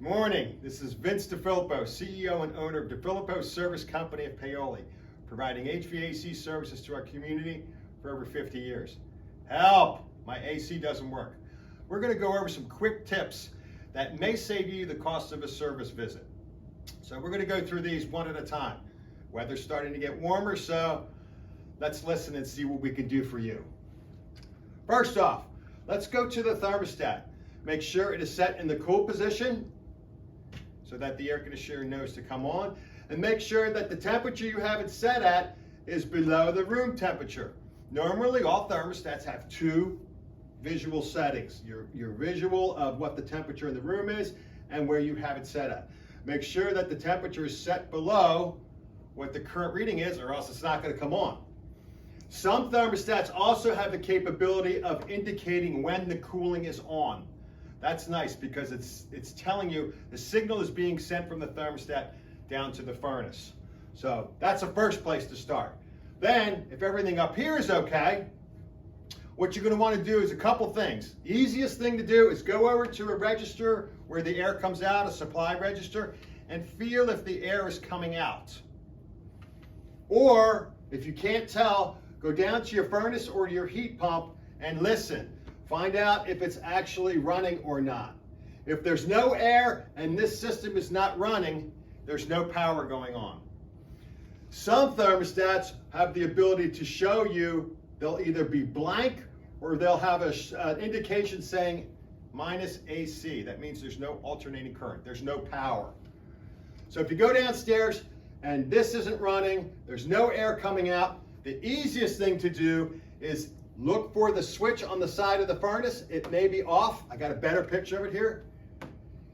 Morning, this is Vince DiFilippo, CEO and owner of DiFilippo Service Company of Paoli, providing HVAC services to our community for over 50 years. Help! My AC doesn't work. We're going to go over some quick tips that may save you the cost of a service visit. So we're going to go through these one at a time. Weather's starting to get warmer, so let's listen and see what we can do for you. First off, let's go to the thermostat. Make sure it is set in the cool position so that the air conditioner knows to come on, and make sure that the temperature you have it set at is below the room temperature. Normally, all thermostats have two visual settings, your visual of what the temperature in the room is and where you have it set at. Make sure that the temperature is set below what the current reading is, or else it's not going to come on. Some thermostats also have the capability of indicating when the cooling is on. That's nice because it's telling you the signal is being sent from the thermostat down to the furnace. So that's the first place to start. Then, if everything up here is okay, what you're going to want to do is a couple things. The easiest thing to do is go over to a register where the air comes out, a supply register, and feel if the air is coming out. Or, if you can't tell, go down to your furnace or your heat pump and listen. Find out if it's actually running or not. If there's no air and this system is not running, there's no power going on. Some thermostats have the ability to show you, they'll either be blank or they'll have an indication saying minus AC. That means there's no alternating current, there's no power. So if you go downstairs and this isn't running, there's no air coming out, the easiest thing to do is look for the switch on the side of the furnace. It may be off. I got a better picture of it here.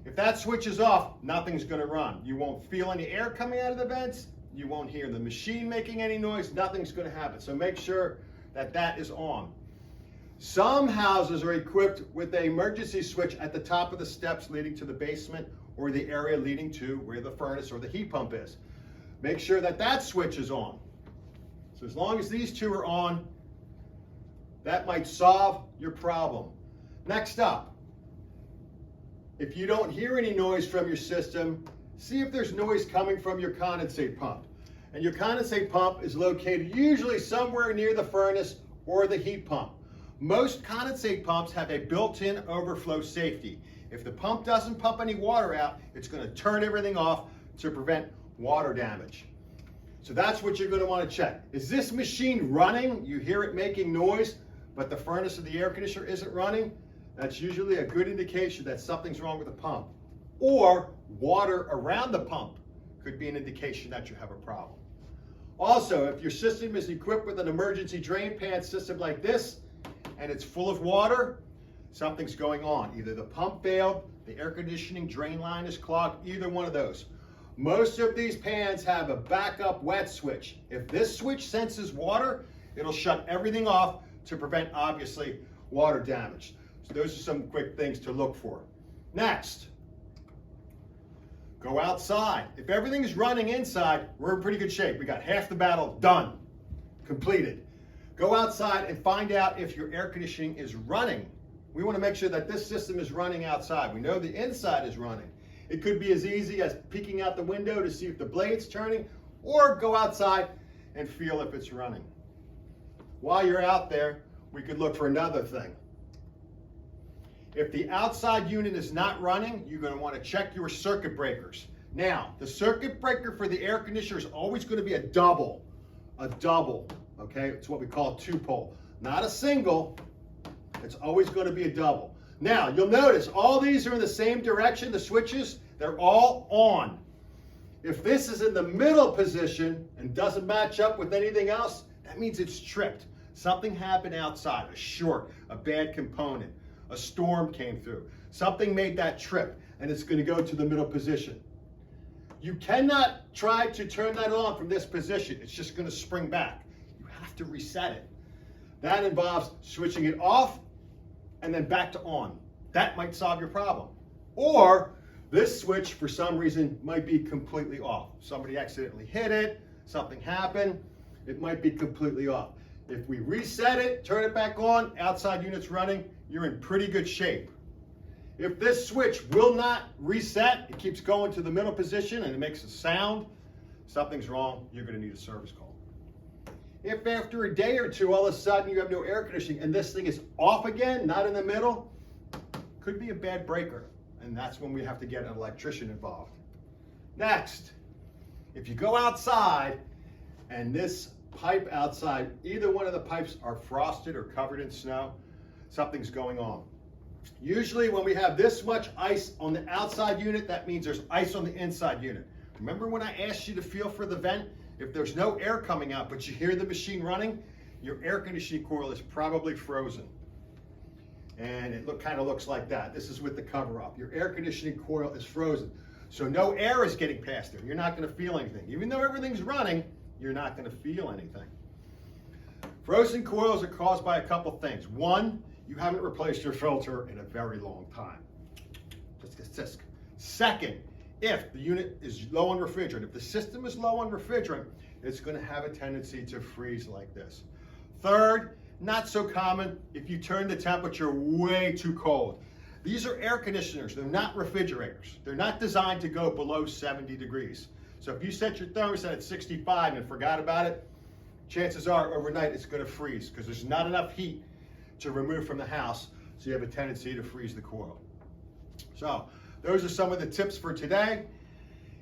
If that switch is off, nothing's going to run. You won't feel any air coming out of the vents. You won't hear the machine making any noise. Nothing's going to happen. So make sure that that is on. Some houses are equipped with an emergency switch at the top of the steps leading to the basement or the area leading to where the furnace or the heat pump is. Make sure that that switch is on. So as long as these two are on, that might solve your problem. Next up, if you don't hear any noise from your system, see if there's noise coming from your condensate pump. And your condensate pump is located usually somewhere near the furnace or the heat pump. Most condensate pumps have a built-in overflow safety. If the pump doesn't pump any water out, it's going to turn everything off to prevent water damage. So that's what you're going to want to check. Is this machine running? You hear it making noise, but the furnace or the air conditioner isn't running? That's usually a good indication that something's wrong with the pump. Or water around the pump could be an indication that you have a problem. Also, if your system is equipped with an emergency drain pan system like this, and it's full of water, something's going on. Either the pump failed, the air conditioning drain line is clogged, either one of those. Most of these pans have a backup wet switch. If this switch senses water, it'll shut everything off to prevent, obviously, water damage. So those are some quick things to look for. Next, go outside. If everything is running inside, we're in pretty good shape. We got half the battle done, completed. Go outside and find out if your air conditioning is running. We want to make sure that this system is running outside. We know the inside is running. It could be as easy as peeking out the window to see if the blade's turning, or go outside and feel if it's running. While you're out there, we could look for another thing. If the outside unit is not running, you're going to want to check your circuit breakers. Now, the circuit breaker for the air conditioner is always going to be a double, okay? It's what we call a two-pole. Not a single, it's always going to be a double. Now, you'll notice all these are in the same direction, the switches, they're all on. If this is in the middle position and doesn't match up with anything else, that means it's tripped. Something happened outside, a short, a bad component, a storm came through. Something made that trip, and it's going to go to the middle position. You cannot try to turn that on from this position. It's just going to spring back. You have to reset it. That involves switching it off and then back to on. That might solve your problem. Or this switch, for some reason, might be completely off. Somebody accidentally hit it, something happened, it might be completely off. If we reset it, turn it back on, outside unit's running, you're in pretty good shape. If this switch will not reset, it keeps going to the middle position and it makes a sound, something's wrong, you're going to need a service call. If after a day or two, all of a sudden you have no air conditioning and this thing is off again, not in the middle, could be a bad breaker. And that's when we have to get an electrician involved. Next, if you go outside and this pipe outside, either one of the pipes are frosted or covered in snow, something's going on. Usually when we have this much ice on the outside unit, that means there's ice on the inside unit. Remember when I asked you to feel for the vent? If there's no air coming out, but you hear the machine running, your air conditioning coil is probably frozen. And it kind of looks like that. This is with the cover up. Your air conditioning coil is frozen. So no air is getting past there. You're not going to feel anything. Even though everything's running, you're not going to feel anything. Frozen coils are caused by a couple things. One, you haven't replaced your filter in a very long time. Second, if the unit is low on refrigerant, if the system is low on refrigerant, it's going to have a tendency to freeze like this. Third, not so common, if you turn the temperature way too cold. These are air conditioners, they're not refrigerators. They're not designed to go below 70 degrees. So if you set your thermostat at 65 and forgot about it, chances are overnight it's going to freeze because there's not enough heat to remove from the house, so you have a tendency to freeze the coil. So those are some of the tips for today.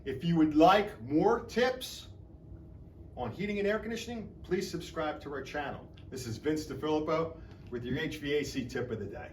If you would like more tips on heating and air conditioning, please subscribe to our channel. This is Vince DiFilippo with your HVAC tip of the day.